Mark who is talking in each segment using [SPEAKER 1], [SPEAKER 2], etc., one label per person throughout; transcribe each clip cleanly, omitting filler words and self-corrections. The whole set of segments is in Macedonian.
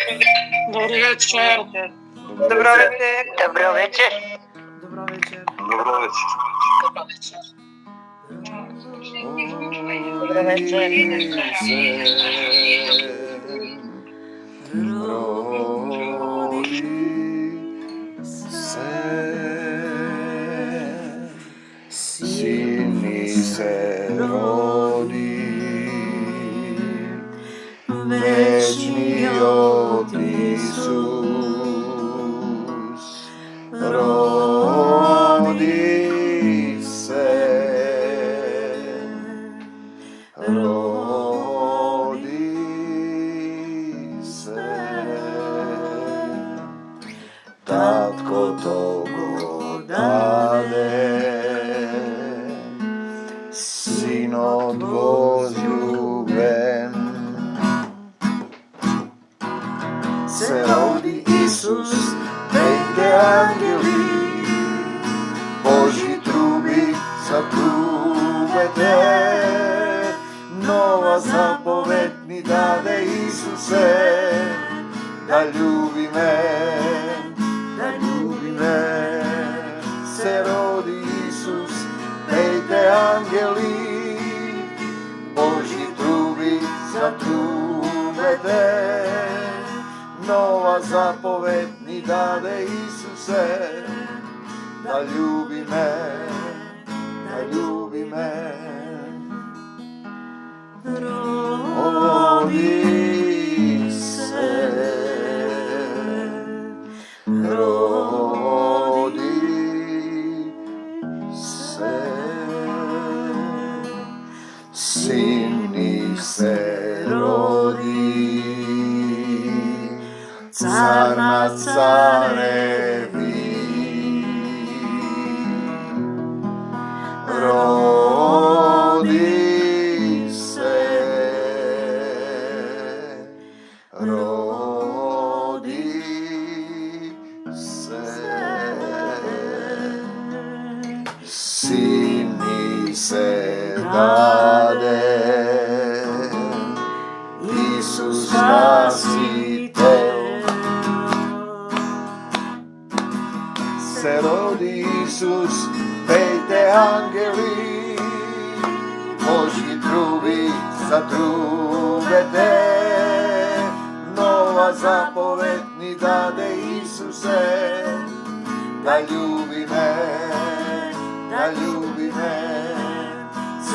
[SPEAKER 1] Добро вечер.
[SPEAKER 2] Добро вечер.
[SPEAKER 3] Добро вечер.
[SPEAKER 1] Добро вечер.
[SPEAKER 2] Добро вечер.
[SPEAKER 3] Добро вечер.
[SPEAKER 4] Sini se rodi, večni od Isus, rodi se, tatko to go dade, Sinot возлюбен, se rodi Isus, pejte angeli, Božji trubi zatrubete, nova zapoved mi dade Isuse, da ljubi me, se rodi Isus, pejte angeli, Božji trubi zatrubete, nova zapoved mi dade Isuse, da ljubi me, rodi se, Sini se rodi, car nad carevi, rodi se, Sini se dade, Isus Spasitelj, se rodi Isus, pejte angeli, Božji trubi zatrubete, nova zapoved mi dade Isuse, da ljubi me,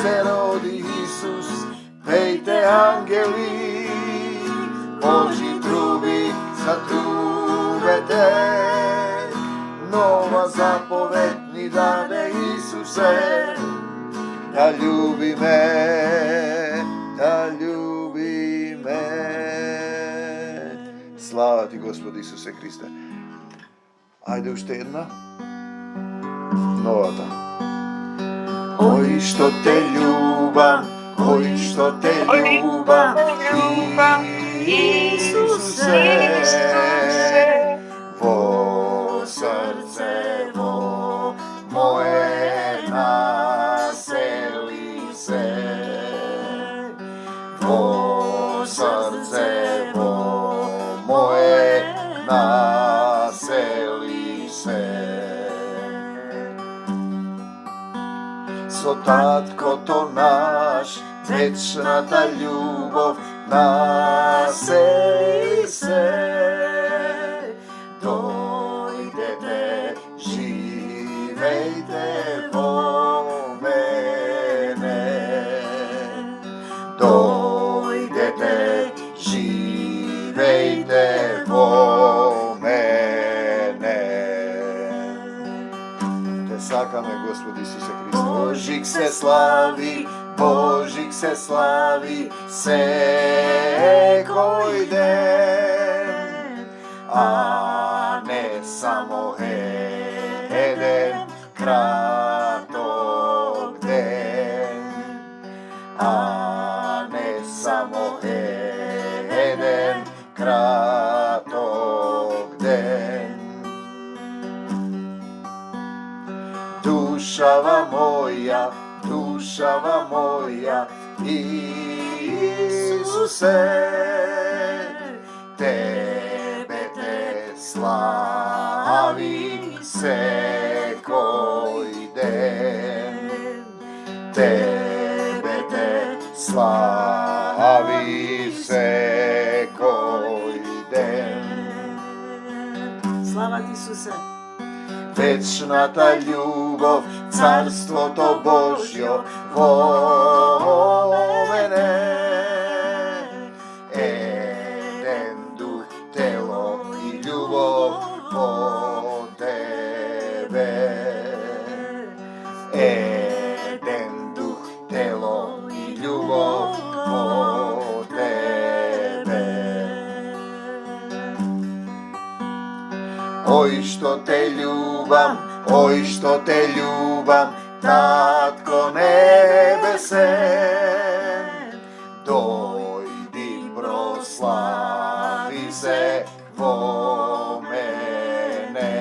[SPEAKER 4] se rodi Isus, pejte angeli, Božji trubi zatrubete, nova zapoved mi dade Isuse, da ljubi me, Slava ti Gospodи Isuse Hrisте. Ajde уште една. Новата. Ой, што те љубам, Исусе, во срцево мое насели се, во срцево мое насели се. Со таткото наш, вечната љубов насели се. Дојдете, живејте во мене. Дојдете, живејте во мене. Те сакаме, Господи Исусе Христе. Божик се слави, Божик се слави секој ден, а не само еден краток ден, а не само еден краток ден. Душава моја, Исусе, те секој ден. Тебе те слави секој ден.
[SPEAKER 1] Слава ти, Исусе.
[SPEAKER 4] Вечната љубов, царството Божјо во мене. Еден дух, тело и љубов во тебе. Еден дух, тело и љубов во тебе. Ој што те љубам, ој што те љубам, Татко небесен, дојди прослави се во мене.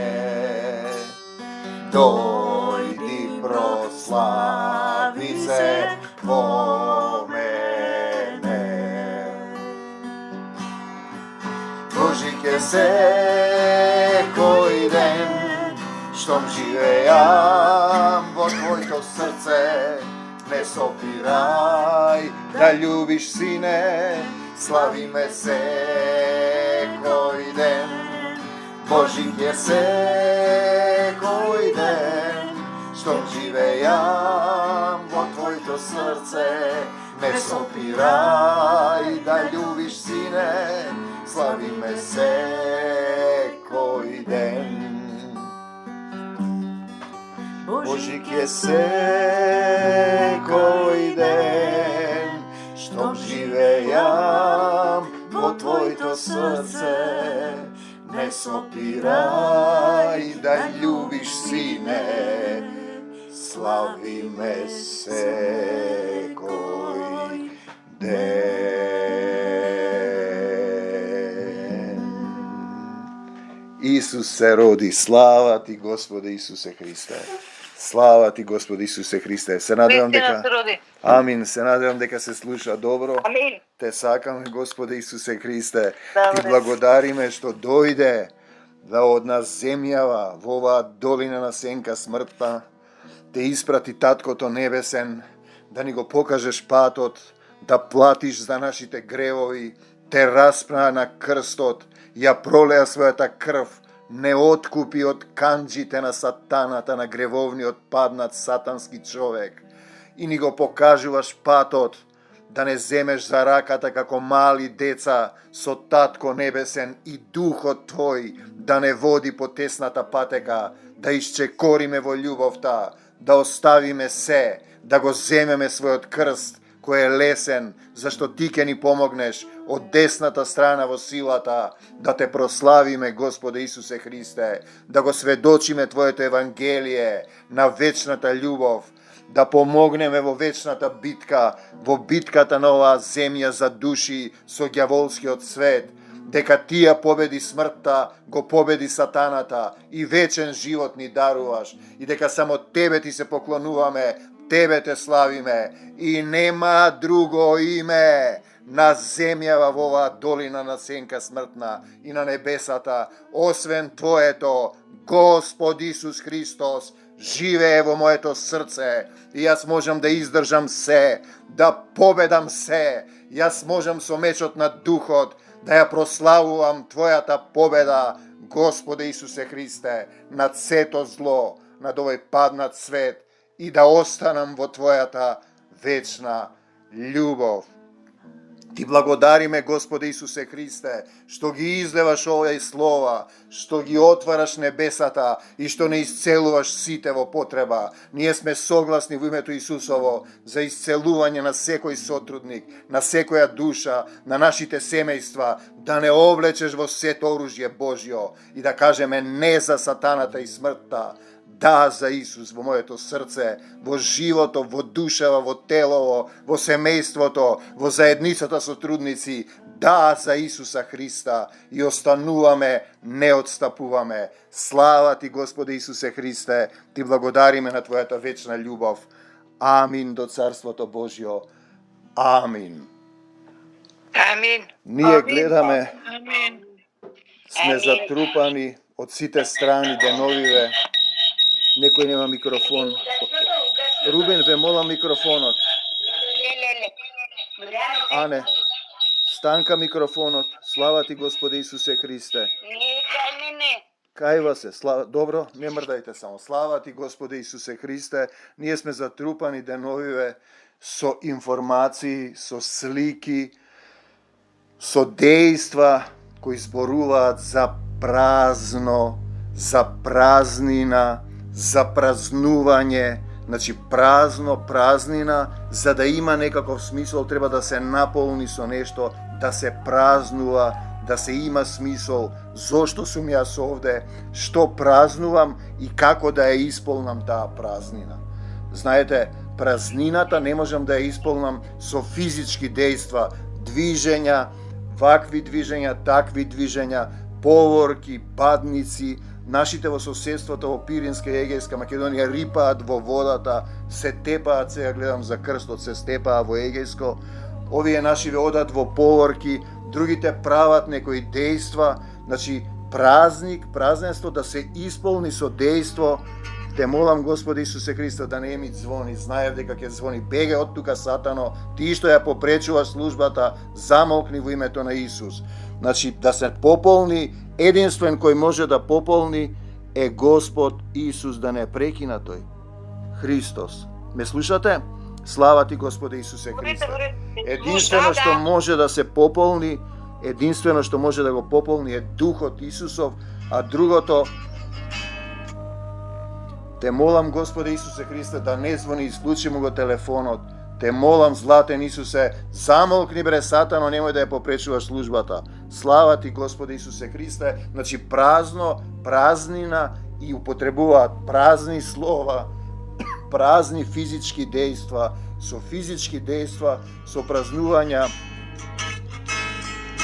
[SPEAKER 4] Дојди прослави се во мене. Божи ке секој ден, штом живеам во Твоето срце, не сопирај да љубиш, сине, слави ме секој ден. Божи ке секој ден, штом живеам во Твоето срце, не сопирај да љубиш, сине, слави ме секој ден. Божи ке секој ден, штом живеам во Твоето срце, не сопирај да љубиш, сине, слави ме секој ден. Исус се роди, слава ти Господе Исусе Христе. Слава ти Господи Исусе Христе. Се надевам дека Амин, се надевам дека се слуша добро.
[SPEAKER 2] Амин.
[SPEAKER 4] Те сакаме Господи Исусе Христе. Ти благодариме што дојде да од нас земјава во оваа долина на сенка смртта. Те испрати Таткото небесен да ни го покажеш патот, да платиш за нашите гревови, те распна на крстот, ја пролеа својата крв, не откупи од канџите на сатаната, на гревовниот паднат сатански човек. И ни го покажуваш патот, да не земеш за раката како мали деца со Татко небесен и Духот Твој да не води по тесната патека, да исчекориме во љубовта, да оставиме се, да го земеме својот крст, кој е лесен, зашто Ти ке ни помогнеш од десната страна во силата, да Те прославиме, Господе Исусе Христе, да го сведочиме Твоето Евангелие на вечната љубов, да помогнеме во вечната битка, во битката на оваа земја за души со ѓаволскиот свет, дека Ти ја победи смртта, го победи сатаната и вечен живот ни даруваш, и дека само Тебе Ти се поклонуваме, Тебе Те славиме и нема друго име на земјава во оваа долина на сенка смртна и на небесата, освен Твоето, Господ Исус Христос, живее во моето срце и јас можам да издржам се, да победам се, јас можам со мечот на Духот да ја прославувам Твојата победа, Господе Исусе Христе, над сето зло, над овој паднат свет, и да останам во Твојата вечна љубов. Ти благодариме, Господе Исусе Христе, што ги излеваш овие слова, што ги отвараш небесата и што не исцелуваш сите во потреба. Ние сме согласни во името Исусово за исцелување на секој сотрудник, на секоја душа, на нашите семејства, да не облечеш во сето оружје Божјо и да кажеме не за сатаната и смртта, да за Исус во моето срце, во живото, во душава, во телово, во семејството, во заедницата со трудници, да за Исуса Христа и остануваме, не отстапуваме. Слава Ти, Господе Исусе Христе, Ти благодариме на Твојата вечна љубов. Амин до Царството Божјо. Амин.
[SPEAKER 2] Амин.
[SPEAKER 4] Ние гледаме,
[SPEAKER 1] Амин.
[SPEAKER 4] сме затрупани од сите страни деновиве, Некој нема микрофон. Рубин, ве молам микрофонот. Ане, Станка микрофонот. Слава ти Господи Исусе Христе. Кајва се, добро, не мрдајте само. Слава ти Господи Исусе Христе. Ние сме затрупани деновиве со информации, со слики, со дејства кои зборуваат за празно, за празнина, за празнување. Значи празно, празнина, за да има некаков смисол, треба да се наполни со нешто, да се празнува, да се има смисол. Зошто сум јас овде, што празнувам и како да ја исполнам таа празнина. Знаете, празнината не можам да ја исполнам со физички дејства, движења, вакви движења, такви движења, поворки, бадници. Нашите во соседството во Пиринска и Егејска Македонија рипаат во водата, се тепаат, сега гледам за крстот, се степаа во Егејско. Овие наши одат во поворки, другите прават некои дејства. Значи, празник, празненство да се исполни со дејство. Те молам, Господи Исусе Христе, да не ми звони. Знаев дека ќе звони. Беге од тука, Сатано. Ти што ја попречуваш службата, замолкни во името на Исус. Значи, да се пополни, единствен кој може да пополни е Господ Исус, да не прекина тој. Христос. Ме слушате? Слава ти, Господи Исусе Христе. Единствено што може да се пополни, единствено што може да го пополни е Духот Исусов, а другото, те молам, Господи Исусе Христе, да не звони, исклучи му го телефонот. Те молам, златен Исусе, замолкни бре, Сатано, немој да ја попречуваш службата. Слава ти, Господи Исусе Христе. Значи, празно, празнина и употребуваат празни слова, празни физички дејства, со физички дејства, со празнувања.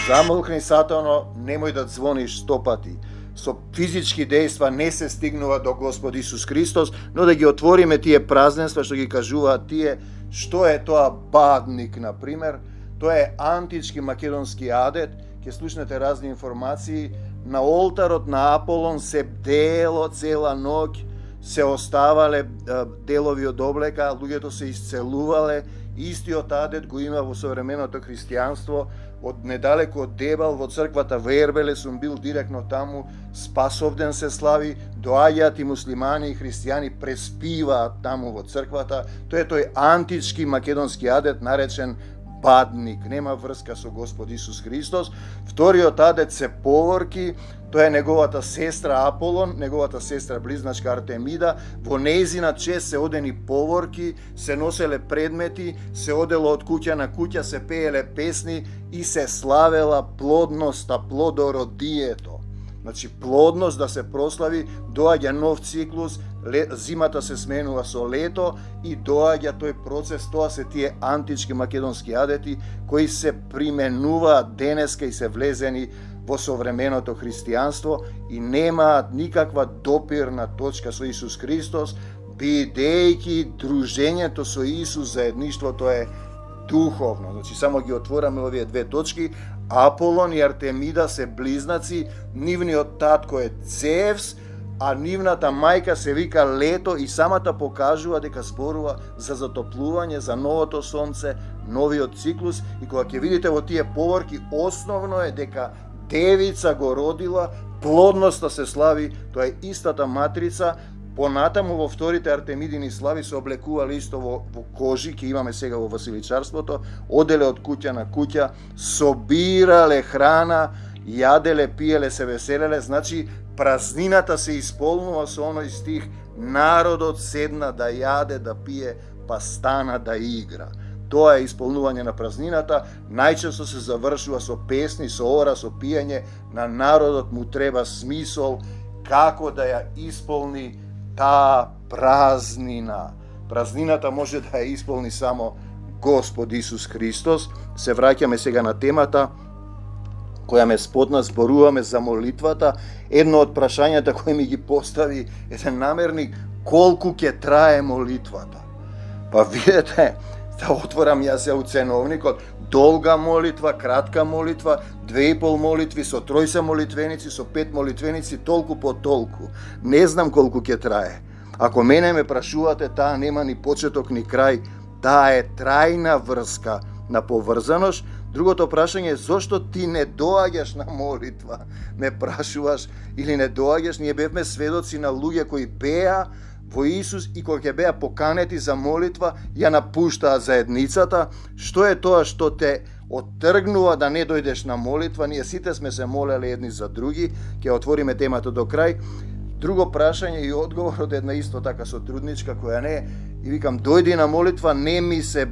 [SPEAKER 4] Замолкни, Сатано, немој да звониш 100 пати. Со физички дејства не се стигнува до Господ Исус Христос, но да ги отвориме тие празненства што ги кажуваат тие. Што е тоа бадник, например? Тоа е антички македонски адет. Ќе слушнете разни информации. На олтарот на Аполон се бдело цела ноќ, се оставале делови од облека, луѓето се исцелувале. Истиот адет го има во современото христијанство. Од недалеку од Дебал во црквата Вербеле сум бил директно таму, Спасовден се слави, доаѓаат и муслимани и христијани, преспиваат таму во црквата. Тоа е тој антички македонски адет наречен бадник, нема врска со Господ Исус Христос. Вториот адет се поворки, тоа е неговата сестра Аполон, неговата сестра близначка Артемида. Во нејзина чест се одени поворки, се носеле предмети, се одело од куќа на куќа, се пееле песни и се славела плодноста, плодородието. Значи, плодност да се прослави, доаѓа нов циклус, зимата се сменува со лето и доаѓа тој процес, тоа се тие антички македонски адети кои се применуваат денеска и се влезени во современото христијанство и немаат никаква допирна точка со Исус Христос, бидејќи дружењето со Исус, заедништвото е духовно. Значи, само ги отвораме овие две точки. Аполон и Артемида се близнаци, нивниот татко е Зевс, а нивната мајка се вика Лето и самата покажува дека зборува за затоплување, за новото сонце, новиот циклус. И кога ќе видите во тие поворки, основно е дека девица го родила, плодноста се слави, тоа е истата матрица. Понатаму во вторите Артемидини слави се облекувале исто во кожи, ке имаме сега во Василичарството, оделе од куќа на куќа, собирале храна, јаделе, пиеле, се веселеле. Значи, празнината се исполнува со оној стих: народот седна да јаде, да пие, па стана да игра. Тоа е исполнување на празнината, најчесто се завршува со песни, со ора, со пиење. На народот му треба смисол како да ја исполни таа празнина. Празнината може да ја исполни само Господ Исус Христос. Се враќаме сега на темата која ме спотна, зборуваме за молитвата. Едно од прашањата кој ми ги постави еден намерник: колку ќе трае молитвата? Па видете, да отворам јас ја у ценовникот, долга молитва, кратка молитва, 2,5 молитви, со 3 молитвеници, со 5 молитвеници, толку по толку. Не знам колку ќе трае. Ако мене ме прашувате, таа нема ни почеток ни крај, таа е трајна врска на поврзаност. Другото прашање е зошто ти не доаѓаш на молитва? Ме прашуваш или не доаѓаш? Ние бевме сведоци на луѓе кои беа во Исус и кога ќе беа поканети за молитва, ја напуштаа заедницата. Што е тоа што те оттргнува да не дојдеш на молитва? Ние сите сме се молеле едни за други. Ќе отвориме темата до крај. Друго прашање и одговор од една исто така сотрудничка која не и викам дојди на молитва, не ми се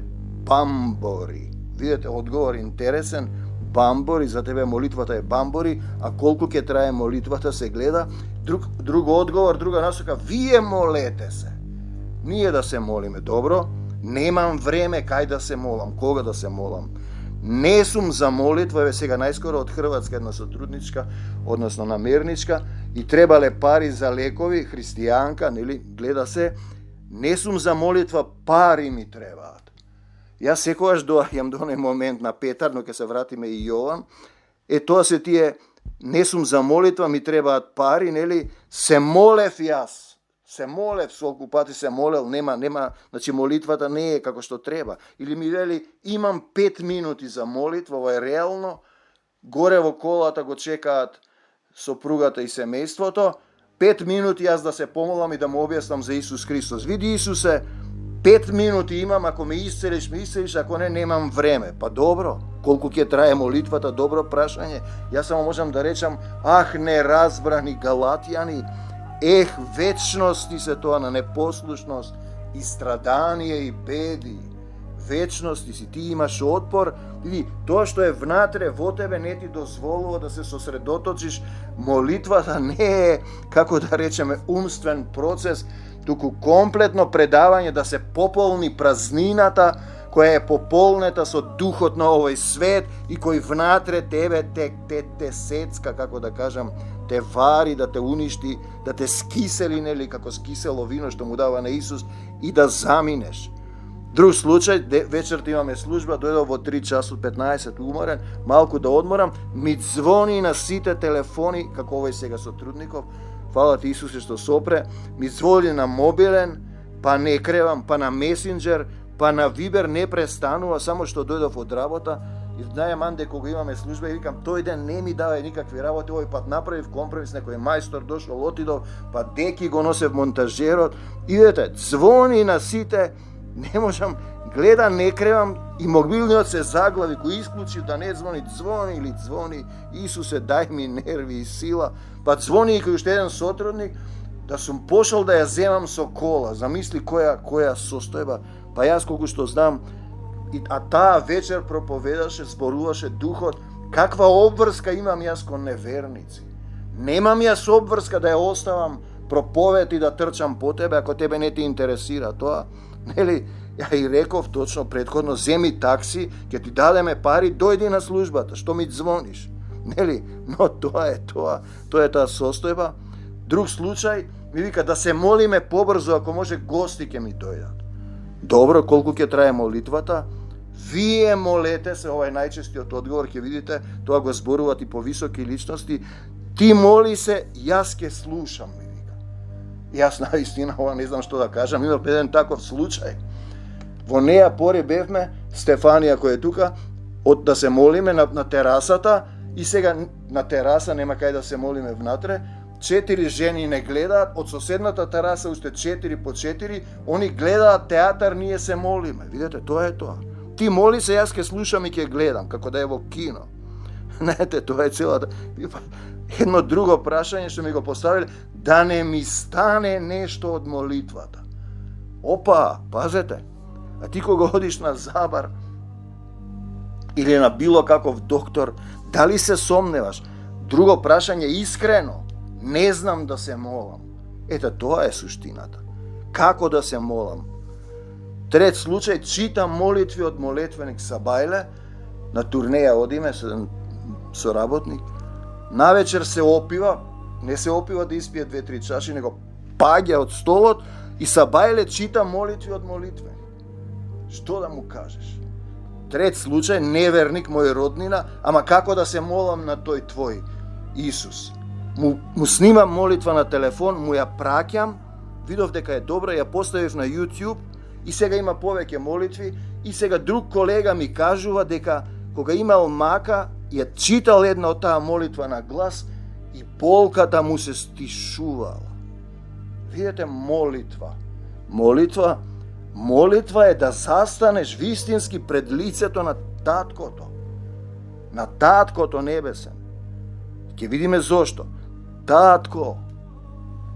[SPEAKER 4] бамбори. Видете, одговор интересен, бамбори, за тебе молитвата е бамбори, а колку ќе трае молитвата се гледа. Друг одговор, друга насока, вие молете се. Ние да се молиме, добро, немам време кај да се молам, кога да се молам. Не сум за молитва, еве сега најскоро од Хрватска една сотрудничка, односно намерничка, и требале пари за лекови, христијанка, нели, гледа се, не сум за молитва, пари ми требаат. Јас секогаш доаѓам до оној момент на Петар, но ќе се вратиме и Јован, тоа се тие, не сум за молитва, ми требаат пари, нели, се молев јас. Се молев, сколку пати се молел, нема, значи молитвата не е како што треба. Или ми вели, имам 5 минути за молитва, ова е реално, горе во колата го чекаат сопругата и семејството, 5 минути јас да се помолам и да му објаснам за Исус Христос. Види Исусе, 5 минути имам, ако ме исцелиш, ако не, немам време. Па добро, колку ќе трае молитвата, добро прашање. Јас само можам да речам, неразбрани галатјани, вечности се тоа на непослушност и страдание и беди. Вечности си, ти имаш отпор, види, тоа што е внатре во тебе не ти дозволува да се сосредоточиш. Молитвата не е, како да речеме, умствен процес, туку комплетно предавање да се пополни празнината која е пополнета со духот на овој свет и кој внатре тебе те сецка, како да кажам, те вари, да те уништи, да те скисели, нели, како скисело вино што му дава на Исус и да заминеш. Друг случај, вечерта имаме служба, дојдов во 3 часот 15 уморен, малку да одморам, ми звони на сите телефони, како овој сега сотрудников, фала ти Исусе што сопре, ми звони на мобилен, па не кревам, па на месенџер, па на Вибер не престанува, само што дојдов од работа, и знаем анде кога имаме служба и викам, тој ден не ми дава никакви работи, овој пат направив компромис, некој мајстор дошол, отидов, па деки го носев монтажерот, идете, звони на сите, не можам, гледам, не кревам, и мобилниот се заглави, кој исклучив да не звони, звони, Исусе, дај ми нерви и сила, па звони и кој уште еден сотрудник, да сум пошол да ја земам со кола, замисли која состојба, па јас колку што знам, а таа вечер проповедаше, зборуваше духот, каква обврска имам јас кон неверници. Немам јас обврска да ја оставам проповед и да трчам по тебе, ако тебе не ти интересира тоа. Нели, ја и реков точно предходно, земи такси, ќе ти дадеме пари, дојди на службата, што ми звониш. Нели, но тоа е таа состојба. Друг случај, ми вика да се молиме побрзо, ако може гости ќе ми дојдат. Добро, колку ќе трае молитвата? Вие молете се, ова е најчестиот одговор, ќе видите, тоа го зборуваат и повисоки личности. Ти моли се, јас ќе слушам, ми вика. Јас наистина ова не знам што да кажам, имав еден таков случај. Во неја поре бевме, Стефанија која е тука, од да се молиме на терасата, и сега на тераса нема кај да се молиме внатре, 4 жени не гледаат, од соседната тераса уште 4 по 4, они гледаат театар, ние се молиме. Видете, тоа е тоа. Ти моли се, јас ќе слушам и ќе гледам, како да е во кино. Знаете, тоа е целата. Едно друго прашање што ми го поставиле, да не ми стане нешто од молитвата. Опа, пазете. А ти кога одиш на забар или на било каков доктор, дали се сомневаш? Друго прашање искрено. Не знам да се молам. Ете, тоа е суштината. Како да се молам? Трет случај, читам молитви од молитвеник Сабајле, на турнеја одиме со соработник, навечер се опива, не се опива да испие 2-3 чаши, него паѓа од столот и Сабајле чита молитви од молитвеник. Што да му кажеш? Трет случај, неверник мој роднина, ама како да се молам на тој твој Исус? Му снимам молитва на телефон, му ја праќам видов дека е добра, ја поставив на YouTube и сега има повеќе молитви и сега друг колега ми кажува дека кога имал мака, ја читал една од таа молитва на глас и болката му се стишувала. Видете, молитва е да застанеш вистински пред лицето на Таткото небесен. Ќе видиме зошто. Татко,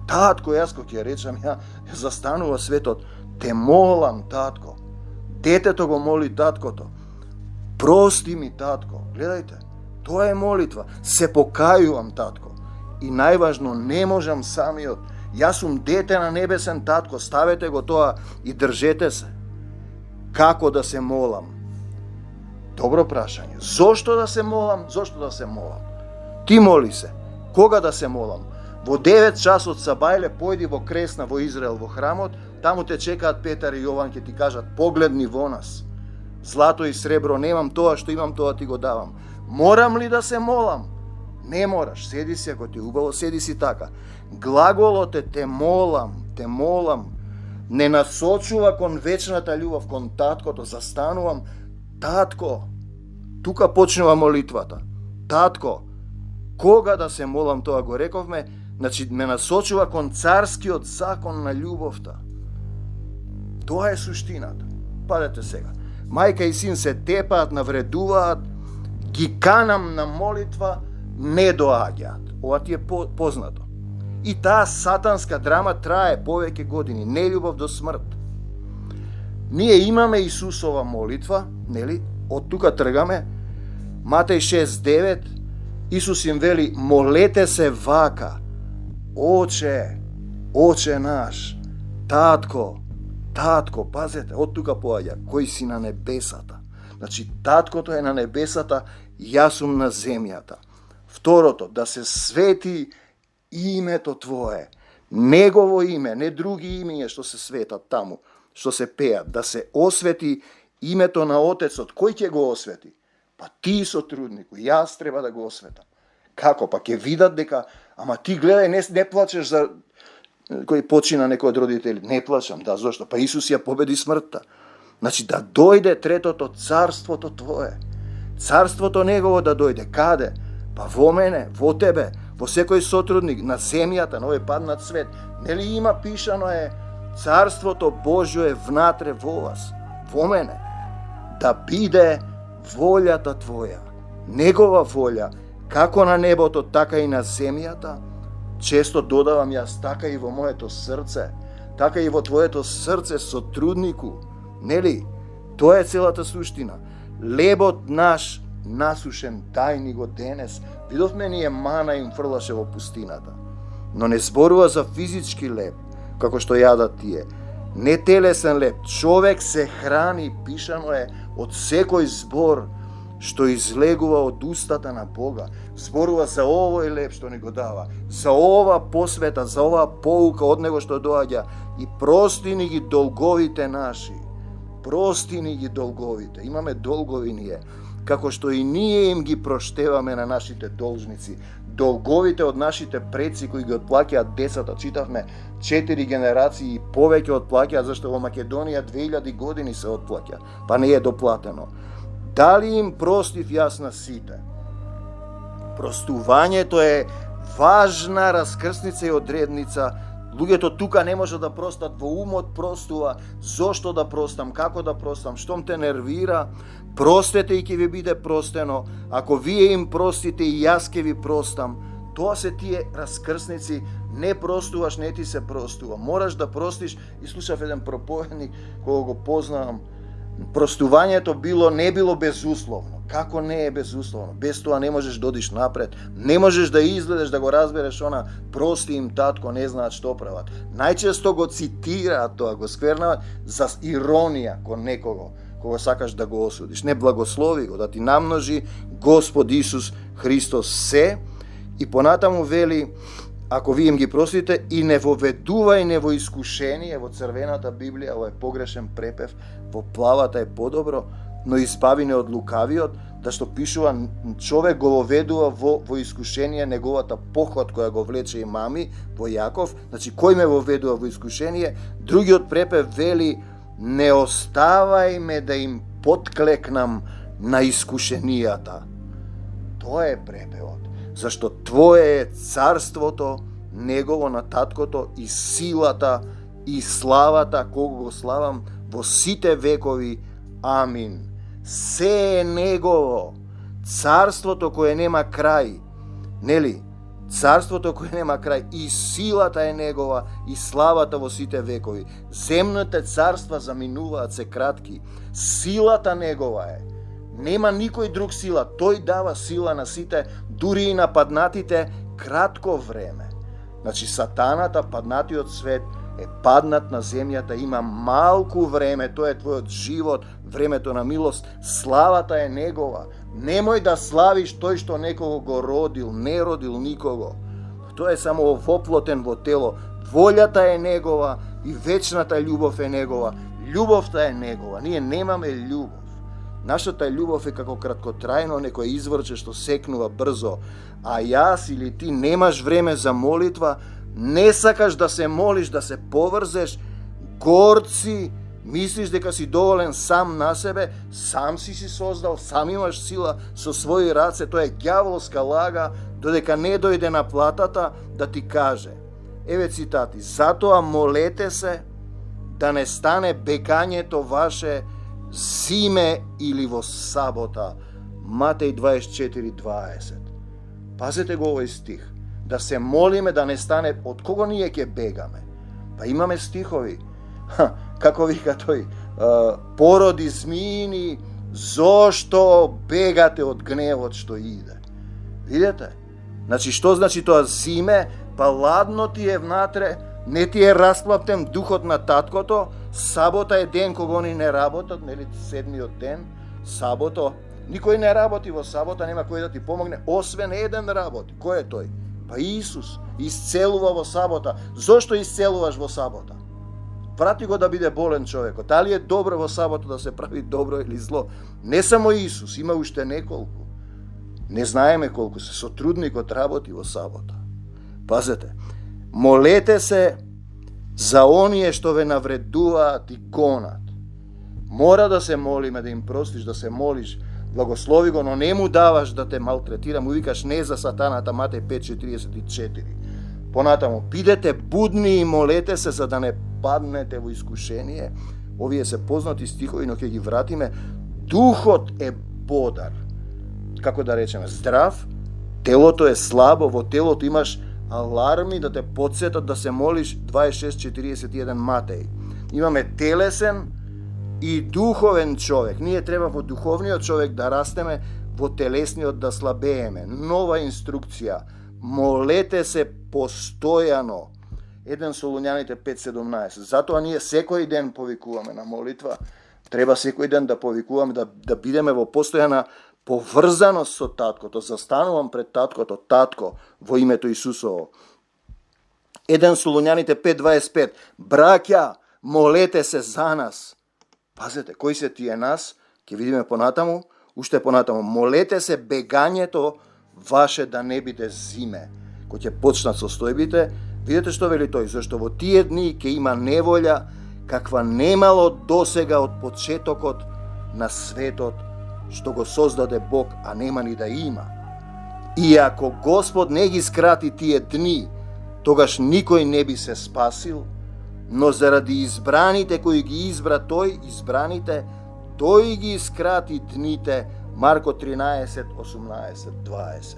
[SPEAKER 4] јас кога ќе речам, ја застанува светот, те молам, татко. Детето го моли таткото. Прости ми, татко. Гледајте, тоа е молитва. Се покајувам, татко. И најважно, не можам самиот. Јас сум дете на небесен татко, ставете го тоа и држете се. Како да се молам? Добро прашање. Зошто да се молам? Ти моли се. Кога да се молам? Во 9 часот сабајле појди во Кресна во Израел во храмот, таму те чекаат Петар и Јован, ќе ти кажат погледни во нас. Злато и сребро немам, тоа што имам тоа ти го давам. Морам ли да се молам? Не мораш, седи си ако ти убаво, седи си така. Глаголот е те молам, не насочува кон вечната љубов, кон таткото, застанувам, татко, тука почнува молитвата. Татко, кога да се молам, тоа го рековме, значи ме насочува кон царскиот закон на љубовта. Тоа е суштината. Падете сега. Мајка и син се тепаат, навредуваат, ги канам на молитва, не доаѓаат. Ова ти е познато. И таа сатанска драма трае повеќе години, нељубов до смрт. Ние имаме Исусова молитва, нели? Од тука тргаме. Матеј 6:9, Исус им вели, молете се вака. Оче наш, татко, пазете, од тука поаѓа, кој си на небесата. Значи, таткото е на небесата, јас сум на земјата. Второто, да се свети името Твое, Негово име, не други имења што се светат таму, што се пеат, да се освети името на Отецот. Кој ќе го освети? Па ти сотруднику, јас треба да го осветам. Како? Па ќе видат дека, ама ти гледај, не плачеш за кој почина некој од родители. Не плачам, да, зошто? Па Исус ја победи смртта. Значи да дојде третото, царството Твое. Царството Негово да дојде. Каде? Па во мене, во тебе, во секој сотрудник, на земјата, на овој паднат свет. Нели има пишано е, Царството Божјо е внатре во вас, во мене. Да биде волјата Твоја, Негова волја, како на небото, така и на земјата. Често додавам јас, така и во моето срце, така и во Твоето срце, сотруднику. Нели? Тоа е целата суштина. Лебот наш насушен, дај ни го денес. Видовме ние мана им фрлаше во пустината. Но не зборува за физички леб, како што јадат тие. Не телесен леб. Човек се храни, пишано е, од секој збор што излегува од устата на Бога. Зборува за овој леб што ни го дава, за ова посвета, за ова поука од него што доаѓа, и прости ни ги долговите наши. Прости ни ги долговите. Имаме долгови ние, како што и ние им ги проштеваме на нашите должници. Долговите од нашите предци кои ги отплаќаат децата, читавме 4 генерации и повеќе отплаќаат, зашто во Македонија 2000 години се отплаќа, па не е доплатено. Дали им простив јас на сите? Простувањето е важна раскрсница и одредница. Луѓето тука не може да простат, во умот простува, зошто да простам, како да простам, штом те нервира, простете и ќе ви биде простено, ако вие им простите и јас ќе ви простам. Тоа се тие раскрсници, не простуваш, не ти се простува. Мораш да простиш. И слушав еден проповедник, кога го познавам, простувањето не било безусловно. Како не е безусловно? Без тоа не можеш да одиш напред. Не можеш да изгледаш, да го разбереш она, прости им татко, не знаат што прават. Најчесто го цитираат тоа, го сквернават за иронија кон некого, кога сакаш да го осудиш. Не, благослови го, да ти намножи Господ Исус Христос се, и понатаму вели, ако ви им ги простите, и не воведувај не во искушение, во црвената Библија, ова е погрешен препев, во плавата е подобро, но избави не од лукавиот, да што пишува, човек го воведува во искушение неговата поход која го влече и мами во Јаков. Значи, кој ме воведува во искушение? Другиот препев вели, не оставај ме да им подклекнам на искушенијата. Тоа е препевот. Зашто Твое е царството, негово на таткото и силата и славата, кога го славам во сите векови. Амин. Се е негово. Царството кое нема крај. Нели? Царството кое нема крај и силата е негова и славата во сите векови. Земните царства заминуваат, се кратки. Силата негова е. Нема никој друг сила. Тој дава сила на сите, дури и на паднатите, кратко време. Значи, сатаната, паднатиот свет, е паднат на земјата, има малку време, тоа е твојот живот, времето на милост, славата е негова. Немој да славиш тој што некого го родил, не родил никого. Тоа е само воплотен во тело. Волјата е негова и вечната љубов е негова. Љубовта е негова. Ние немаме љубов. Нашата љубов е како краткотрајно некој изврче што секнува брзо, а јас или ти немаш време за молитва, не сакаш да се молиш, да се поврзеш, горци, мислиш дека си доволен сам на себе, сам си создал, сам имаш сила со своји раце, тоа е ѓаволска лага, додека не дојде на платата да ти каже. Еве цитати, затоа молете се да не стане бегањето ваше зиме или во сабота. Матеј 24:20. Пазете го овој стих. Да се молиме да не стане, од кого ние ќе бегаме? Па имаме стихови. Како вика тој, породи змиини, зошто бегате од гневот што иде? Видете? Значи, што значи тоа зиме? Па ладно ти е внатре, не ти е расплаптен духот на таткото, сабота е ден кога они не работат, нели седмиот ден, сабото, никој не работи во сабота, нема кој да ти помогне, освен еден работи. Кој е тој? Па Исус исцелува во сабота. Зошто исцелуваш во сабота? Прати го да биде болен човекот. Дали е добро во сабота да се прави добро или зло? Не само Исус, има уште неколку. Не знаеме колку се. Сотрудникот работи во сабота. Пазете, молете се за оние што ве навредуваат и гонат. Мора да се молиме, да им простиш, да се молиш, благослови го, но не му даваш да те малтретира, му викаш не за сатаната, Матеј 5:44. Понатаму, бидете будни и молете се за да не паднете во искушение. Овие се познати стихови, но ќе ги вратиме. Духот е бодар. Како да речеме, здрав, телото е слабо, во телото имаш аларми да те подсетат да се молиш. 26:41 Матеј. Имаме телесен и духовен човек. Ние треба во духовниот човек да растеме, во телесниот да слабееме. Нова инструкција. Молете се постојано. 1 Солуњаните 5:17. Затоа ние секој ден повикуваме на молитва. Треба секој ден да повикуваме, да бидеме во постојана поврзаност со таткото. Застанувам пред таткото, татко, во името Исусово. 1 Солуњаните 5:25. Браќа, молете се за нас. Пазете, кои се тие нас? Ќе видиме понатаму, уште понатаму. Молете се бегањето ваше да не биде зиме. Кој ќе почнат состојбите, видете што вели тој, зашто во тие дни ќе има неволја каква немало досега од почетокот на светот што го создаде Бог, а нема ни да има. И ако Господ не ги скрати тие дни, тогаш никој не би се спасил, но заради избраните кои ги избра тој, избраните, тој ги скрати дните. Марко 13:18-20.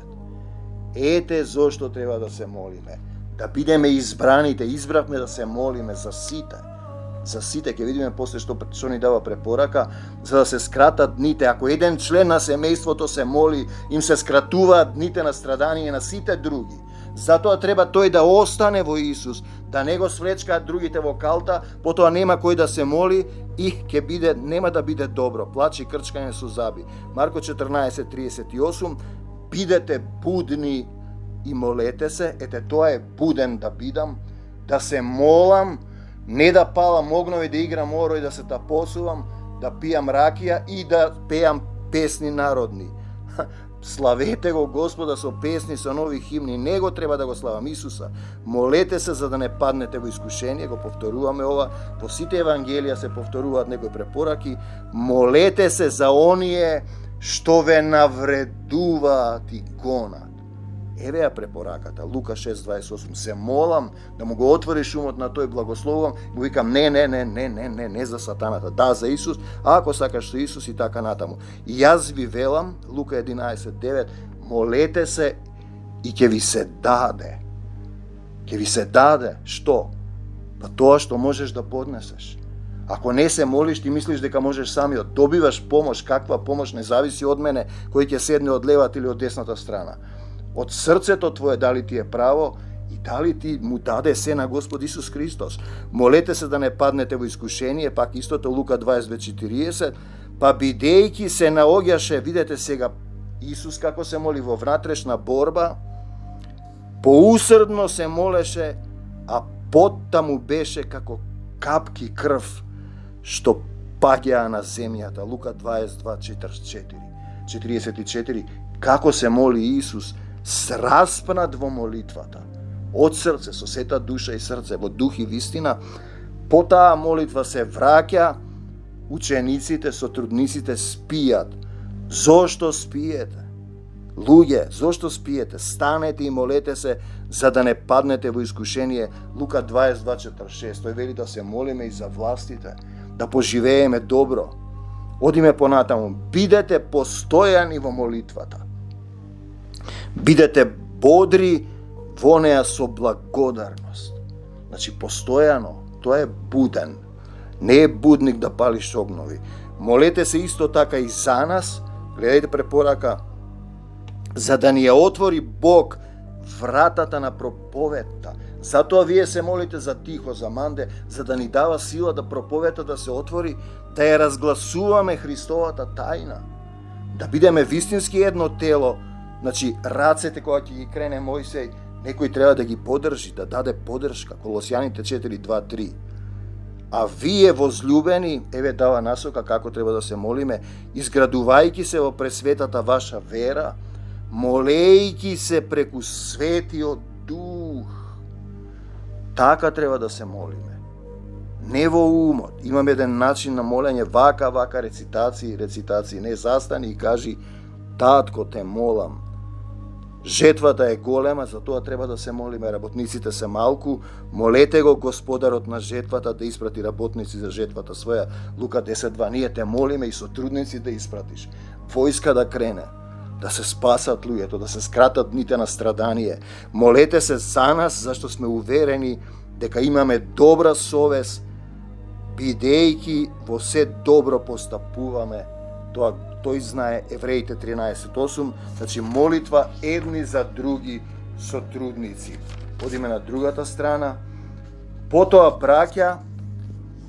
[SPEAKER 4] Ете зошто треба да се молиме. Да бидеме избраните, избравме да се молиме за сите. За сите, ќе видиме после што ни дава препорака, за да се скратат дните. Ако еден член на семејството се моли, им се скратуваат дните на страдање на сите други. Затоа треба тој да остане во Исус, да не го свлечкаат другите во калта, потоа нема кој да се моли и ќе биде, нема да биде добро. Плач и крчкање со заби. Марко 14:38. Бидете будни и молете се. Ете, тоа е буден да бидам, да се молам, не да палам огнови, да играм оро и да се тапосувам, да пијам ракија и да пеам песни народни. Славете го Господа со песни, со нови химни. Него треба да го славам, Исуса. Молете се за да не паднете во искушение, го повторуваме ова. По сите евангелија се повторуваат некои препораки. Молете се за оние што ве навредуваат и гонат. Еве ја препораката, Лука 6:28. Се молам да му го отвориш умот на тој, благословувам, му викам не за сатаната, да за Исус, а ако сакаш со Исус и така натаму. И јас ви велам, Лука 11:9, молете се и ќе ви се даде. Ќе ви се даде, што? Па тоа што можеш да поднесеш. Ако не се молиш, ти мислиш дека можеш самиот, добиваш помош, каква помош не зависи од мене, кој ќе седне од левата или од десната страна. Од срцето твое дали ти е право и дали ти му даде се на Господ Исус Христос. Молете се да не паднете во искушение, пак истото Лука 22:40, па бидејќи се наоѓаше, видете сега, Исус како се моли во внатрешна борба, поусрдно се молеше, а потта му беше како капки крв што паѓаа на земјата. Лука 22:44. Како се моли Исус, сраспнат во молитвата, од срце, со сета душа и срце, во дух и вистина. По таа молитва се враќа, учениците, сотрудниците спијат. Зошто спиете? Луѓе, зошто спиете? Станете и молете се за да не паднете во искушение. Лука 22:46. Тој вели да се молиме и за властите, да поживееме добро. Одиме понатаму. Бидете постојани во молитвата. Бидете бодри во неа со благодарност. Значи, постојано, тоа е буден. Не е будник да палиш огнови. Молете се исто така и за нас, гледајте препорака, за да ни ја отвори Бог вратата на проповедта. Затоа вие се молите за тихо, за манде, за да ни дава сила да проповедта да се отвори, да ја разгласуваме Христовата тајна, да бидеме вистински едно тело. Значи, рацете кога ќе ги крене Мојсей, некој треба да ги поддржи, да даде поддршка. Колосјаните 4:2-3. А вие, возлюбени, еве дава насока како треба да се молиме, изградувајќи се во пресветата ваша вера, молејќи се преку Светиот Дух. Така треба да се молиме. Не во умот. Имаме еден начин на молење, вака рецитации. Не застани и кажи, татко те молам. Жетвата е голема, затоа треба да се молиме, работниците се малку. Молете го Господарот на жетвата да испрати работници за жетвата своја. Лука 10:2. Ние те молиме и сотрудници да испратиш. Војска да крене, да се спасат луѓето, да се скратат дните на страдание. Молете се за нас, зашто сме уверени дека имаме добра совест, бидејќи во се добро постапуваме. Тој знае Евреите 13:8, значи молитва едни за други сотрудници. Одиме на другата страна. Потоа, браќа,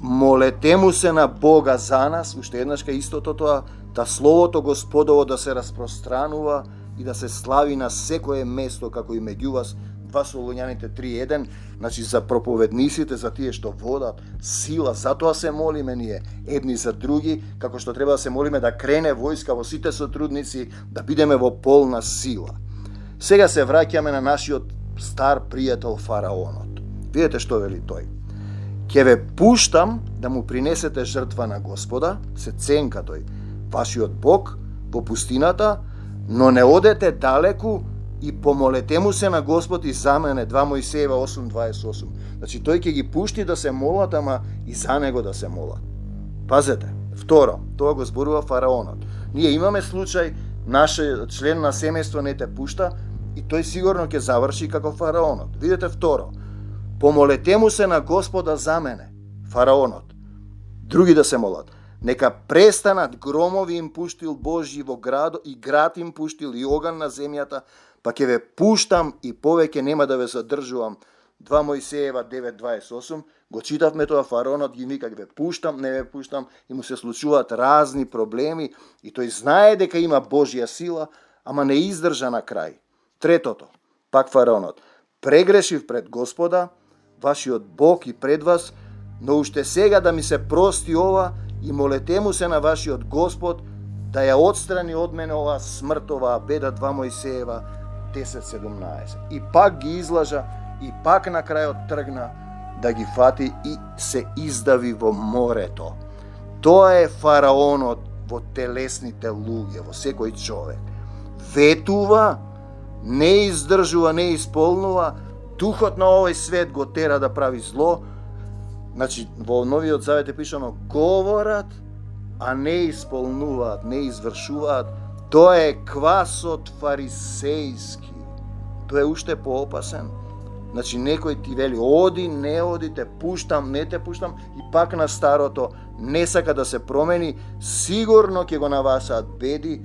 [SPEAKER 4] молете му се на Бога за нас, уште еднашка истото тоа, да Словото Господово да се распространува и да се слави на секое место, како и меѓу вас. 2 Солуњаните 3:1, значи за проповедниците, за тие што водат сила, затоа се молиме ние едни за други, како што треба да се молиме да крене војска во сите сотрудници, да бидеме во полна сила. Сега се враќаме на нашиот стар пријател фараонот. Видете што вели тој. Ќе ве пуштам да му принесете жртва на Господа, се ценка тој, вашиот Бог, во пустината, но не одете далеку и помолете му се на Господ и за мене. 2 Мојсеева 8:28. Значи тој ќе ги пушти да се молат, ама и за него да се молат. Пазете. Второ, тоа го зборува фараонот. Ние имаме случај, наш член на семејство не те пушта и тој сигурно ќе заврши како фараонот. Видете второ. Помолете му се на Господа за мене, фараонот. Други да се молат. Нека престанат громови им пуштил Божји во град и град им пуштил и оган на земјата, па ќе ве пуштам и повеќе нема да ве задржувам. 2 Мојсеева 9:28. Го читавме тоа, фараонот ги вика, ве пуштам, не ве пуштам, и му се случуваат разни проблеми и тој знае дека има Божја сила, ама не издржа на крај. Третото, пак фараонот. Прегрешив пред Господа, вашиот Бог и пред вас, но уште сега да ми се прости ова и молете му се на вашиот Господ да ја отстрани од мене оваа смрт, оваа беда, 2 Мојсеева 10:17. И пак ги излажа, и пак на крајот тргна да ги фати и се издави во морето. Тоа е фараонот во телесните луѓе, во секој човек. Ветува, не издржува, не исполнува, духот на овој свет го тера да прави зло. Значи, во Новиот Завет е пишано говорат, а не исполнуваат, не извршуваат. Тоа е квасот фарисејски. Тоа е уште поопасен. Значи, некој ти вели, оди, не оди, те пуштам, не те пуштам, и пак на старото не сака да се промени, сигурно ќе го навасаат беди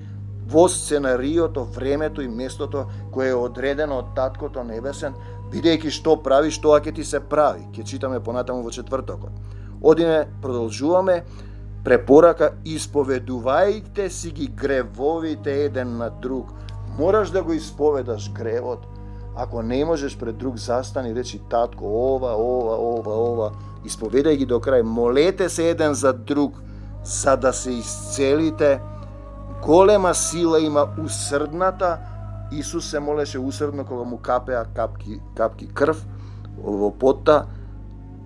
[SPEAKER 4] во сценариото, времето и местото кое е одредено од Таткото Небесен, бидејќи што правиш, тоа ќе ти се прави. Ќе читаме понатаму во четвртокот. Одиме, продолжуваме, препорака, исповедувајте си ги гревовите еден на друг. Мораш да го исповедаш гревот. Ако не можеш пред друг, застани, речи, татко, ова, исповедај ги до крај, молете се еден за друг, за да се исцелите. Голема сила има усрдната. Исус се молеше усрдно кога му капеа капки крв во потта.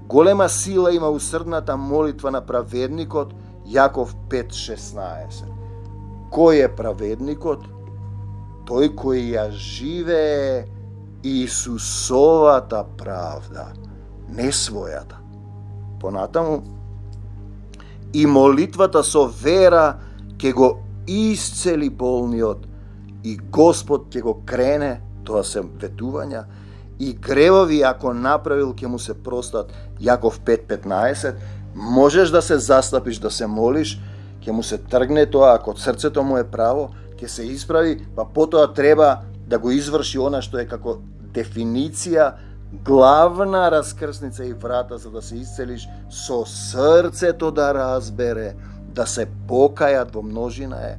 [SPEAKER 4] Голема сила има усрдната молитва на праведникот, Јаков 5:16. Кој е праведникот? Тој кој ја живее Исусовата правда, не својата. Понатаму, и молитвата со вера ќе го исцели болниот, и Господ ќе го крене, тоа се ветувања, и гревови ако направил ќе му се простат, Јаков 5:15. Можеш да се застапиш, да се молиш, ќе му се тргне тоа, ако срцето му е право, ќе се исправи, па потоа треба да го изврши она што е како дефиниција, главна раскрсница и врата за да се исцелиш, со срцето да разбере, да се покајат, во множина е,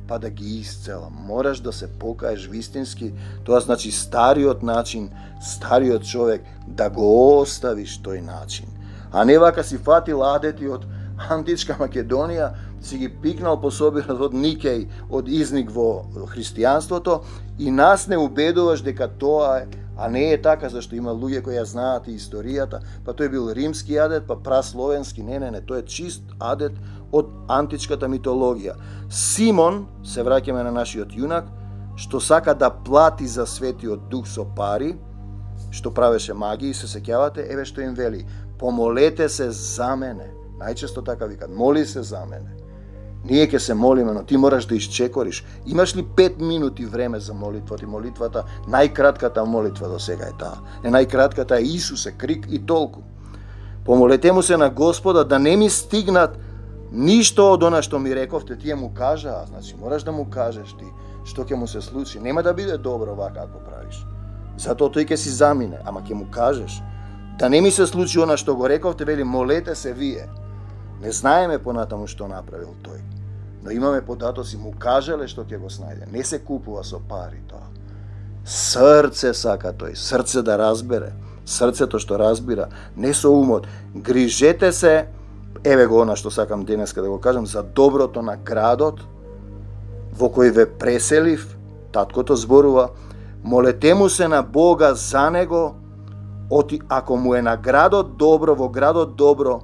[SPEAKER 4] па да ги исцела. Мораш да се покаеш вистински, тоа значи стариот начин, стариот човек, да го оставиш тој начин. А не вака си фатил адети од античка Македонија, си ги пикнал пособират од Никеј, од изник во христијанството, и нас не убедуваш дека тоа е, а не е така, зашто има луѓе кои ја знаат и историјата, па тој бил римски адет, па прасловенски, не, тој е чист адет од античката митологија. Симон, се враќаме на нашиот јунак, што сака да плати за Светиот Дух со пари, што правеше магии, се сеќавате, еве што им вели, помолете се за мене. Најчесто така викат, моли се за мене. Ние ќе се молиме, но ти мораш да исчекориш. Имаш ли 5 минути време за молитвата? И молитвата, најкратката молитва до сега е таа. Најкратката е Исусе, крик и толку. Помолете му се на Господа да не ми стигнат ништо од она што ми рековте, тие му кажаа, значи мораш да му кажеш ти што ќе му се случи. Нема да биде добро вака ако правиш. Затоа тој ќе си замине, ама ќе му кажеш. Да не ми се случи она што го рековте, вели молете се вие. Не знаеме понатаму што направил тој, но имаме податоци, му кажале што ќе го снајде. Не се купува со пари тоа. Срце сака тој, срце да разбере, срцето што разбира, не со умот. Грижете се, еве го она што сакам денеска да го кажам, за доброто на градот во кој ве преселив, таткото зборува, молете му се на Бога за него, ако му е на градот добро, во градот добро,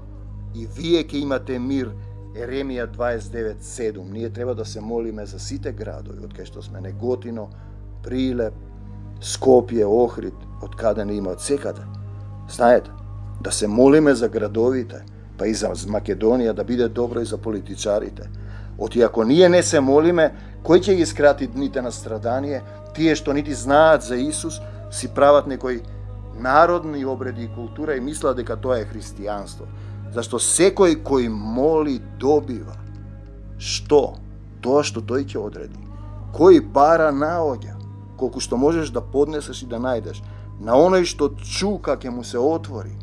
[SPEAKER 4] и вие ќе имате мир. Еремија 29:7. Ние треба да се молиме за сите градови, од кај што сме, Неготино, Прилеп, Скопје, Охрид, од каде не има, од секаде. Знаете, да се молиме за градовите, па и за Македонија, да биде добро и за политичарите. Оти ако ние не се молиме, кој ќе ги скрати дните на страдање? Тие што нити знаат за Исус, си прават некои народни обреди и култура и мислат дека тоа е христијанство. Зашто секој кој моли добива. Што? Тоа што тој ќе одреди. Кој бара наоѓа. Колку што можеш да поднесеш и да најдеш. На оној што чука ќе му се отвори.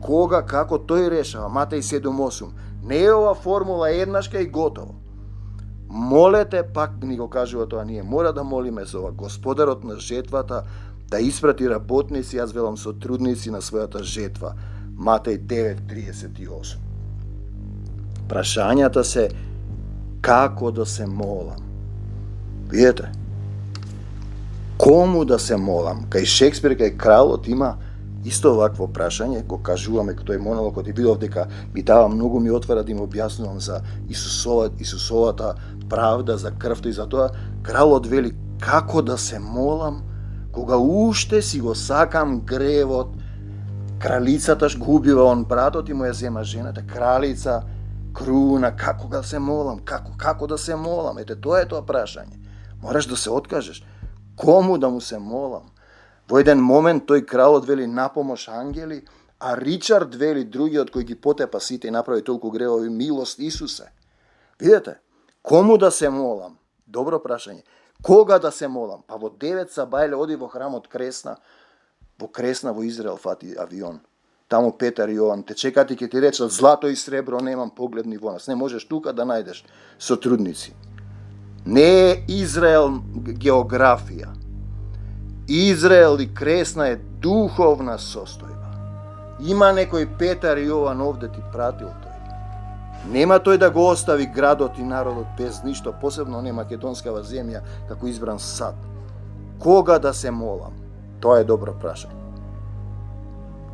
[SPEAKER 4] Кога, како тој решава. Матеј 7:8. Не е ова формула еднашка и готово. Молете, пак ни го кажува тоа, ние мора да молиме за ова Господарот на жетвата да испрати работници, јас велам сотрудници на својата жетва. Матеј 9:38. Прашањата се како да се молам. Видете? Кому да се молам? Кај Шекспир, кај кралот има исто вакво прашање, го кажуваме тој монолог, кој видов дека ми дава многу, ми отвара да им објаснувам за Исусовата правда, за крвта и за тоа. Кралот вели како да се молам кога уште си го сакам гревот. Кралицата ж го убива он братот и му ја зема жената. Кралица, круна, како да се молам, како да се молам. Ете, тоа е тоа прашање. Мораш да се откажеш. Кому да му се молам? Во еден момент тој кралот вели напомош ангели, а Ричард вели другиот кој ги потепа сите и направи толку гревови, милост Исусе. Видете, кому да се молам? Добро прашање. Кога да се молам? Па во 9 сабајле оди во храмот Кресна, во Израел фати авион. Таму Петар и Јован те чекат и ќе ти речат злато и сребро немам, погледни во нас. Не можеш тука да најдеш сотрудници. Не е Израел географија. Израел и Кресна е духовна состојба. Има некој Петар и Јован овде ти пратил тој. Нема тој да го остави градот и народот без ништо, посебно не македонскава земја како избран сад. Кога да се молам? Тоа е добро прашање.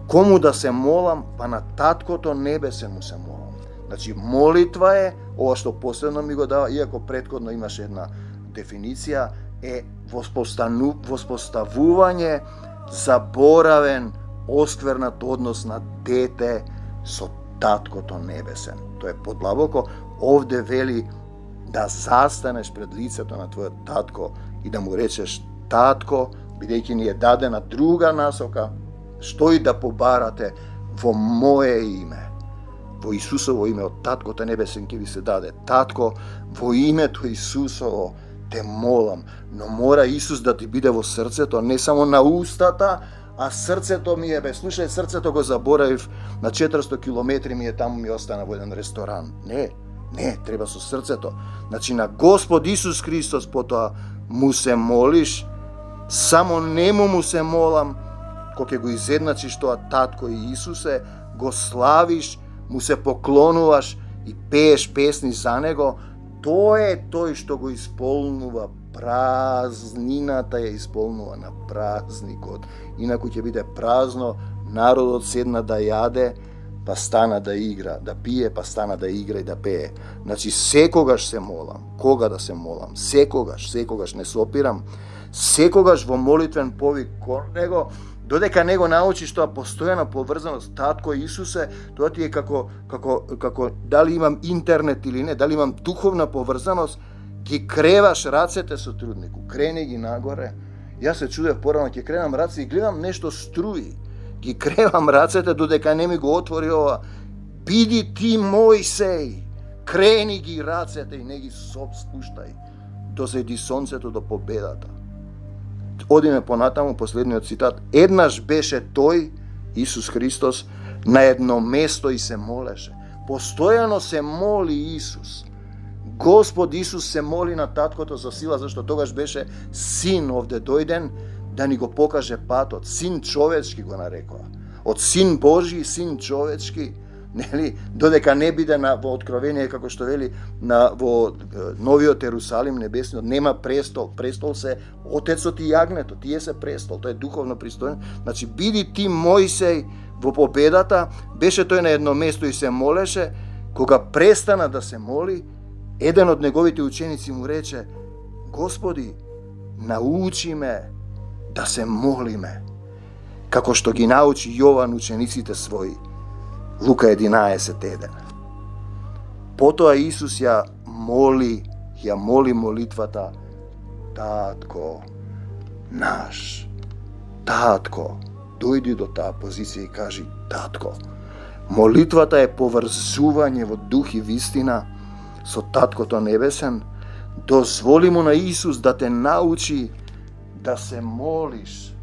[SPEAKER 4] Кому да се молам? Па на Таткото Небесен му се молам. Значи, молитва е, ова што последно ми го дава, иако претходно имаше една дефиниција, е воспоставување заборавен, осквернат однос на дете со Таткото Небесен. Тоа е подлабоко. Овде вели да застанеш пред лицето на твојот татко и да му речеш татко, бидејќи ни е дадена друга насока, што и да побарате во мое име. Во Исусово име од Таткото Небесен ќе ви се даде. Татко, во името Исусово те молам, но мора Исус да ти биде во срцето, не само на устата, а срцето ми е, слушај, срцето го заборавив, на 400 километри ми е, таму ми остана во еден ресторан. Не, треба со срцето. Значи, на Господ Исус Христос потоа му се молиш, само нему му се молам, кога ќе го изедначиш тоа Татко и Исусе, го славиш, му се поклонуваш и пееш песни за него, тоа е тој што го исполнува празнината, ја исполнува на празникот. Инаку ќе биде празно, народот седна да јаде, па стана да игра, да пие, па стана да игра и да пее. Значи, секогаш се молам. Кога да се молам? Секогаш не се опирам. Секогаш во молитвен повик кон него, додека него научиш тоа постојана поврзаност, Татко Исусе, тоа ти е како дали имам интернет или не, дали имам духовна поврзаност, ги креваш рацете со труднику, крени ги нагоре. Јас се чудев порано, ќе кренам раце и гледам нешто струи. Ги кревам рацете додека не ми го отвори ова. Биди ти Мојсеј, крени ги рацете и не ги спуштај. Дозеди сонцето до победата. Одиме понатаму, последниот цитат. Еднаш беше тој, Исус Христос, на едно место и се молеше. Постојано се моли Исус. Господ Исус се моли на Таткото за сила, зашто тогаш беше син овде дојден да ни го покаже патот. Син човечки го нарекува. Од син Божи, син човечки, нели, додека не биде во Откровение, како што вели во новиот Ерусалим небесниот, нема престол. Престол се Отецот и јагнето, тие се престол, тоа е духовно пристојно. Значи, биди ти Мојсеј во победата, беше тој на едно место и се молеше, кога престана да се моли, еден од неговите ученици му рече: Господи, научи ме да се молиме, како што ги научи Јован учениците своји. Лука 11:1. Потоа Исус ја моли молитвата: Татко наш. Татко, дојди до таа позиција и кажи Татко. Молитвата е поврзување во дух и вистина со Таткото Небесен. Дозволи му на Исус да те научи да се молиш.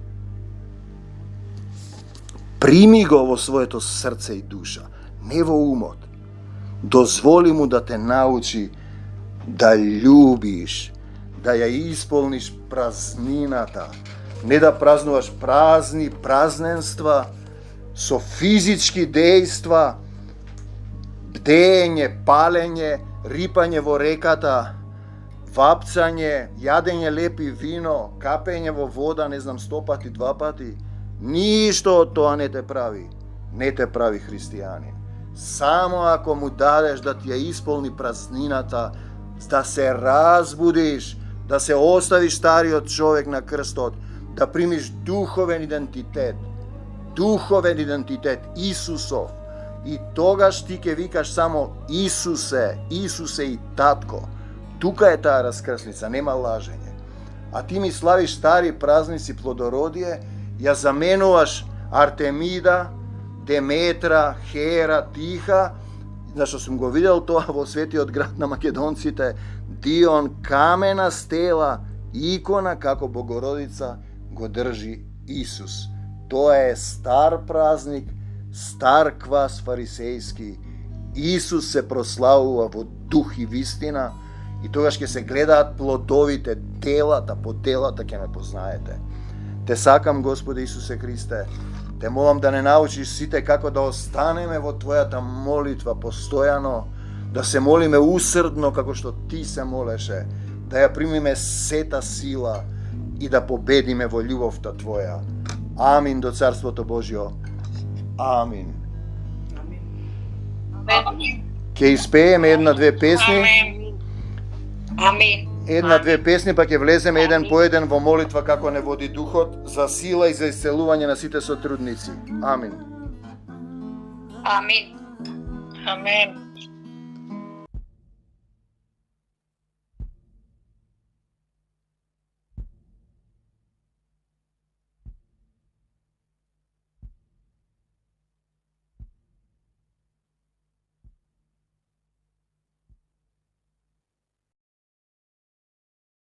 [SPEAKER 4] Прими го во своето срце и душа, не во умот. Дозволи му да те научи да љубиш, да ја исполниш празнината, не да празнуваш празненства со физички дејства, бдење, палење, рипање во реката, вапцање, јадење лепи вино, капење во вода, не знам, 100 пати, 2 пати, ништо од тоа не те прави. Не те прави христијанин. Само ако му дадеш да ти ја исполни празнината, да се разбудиш, да се оставиш стариот човек на крстот, да примиш духовен идентитет, Исусов. И тогаш ти ќе викаш само Исусе, Исусе и Татко. Тука е таа раскрсница, нема лажење. А ти ми славиш стари празници плодородие, ја заменуваш Артемида, Деметра, Хера, Тиха, зашто сум го видел тоа во светиот град на македонците, Дион, камена стела, икона како Богородица го држи Исус. Тоа е стар празник, стар квас фарисејски. Исус се прославува во дух и вистина и тогаш ќе се гледаат плодовите, делата, по делата ќе ме познаете. Те сакам, Господи Исусе Христе, те молам да не научиш сите како да останеме во Твојата молитва постојано, да се молиме усрдно како што Ти се молеше, да ја примиме сета сила и да победиме во љубовта Твоја. Амин до Царството Божјо. Амин. Ќе испееме една-две песни.
[SPEAKER 2] Амин.
[SPEAKER 4] Една-две песни, па ќе влеземе еден по еден во молитва како не води духот, за сила и за исцелување на сите сотрудници. Амин.
[SPEAKER 2] Амин.
[SPEAKER 1] Амен.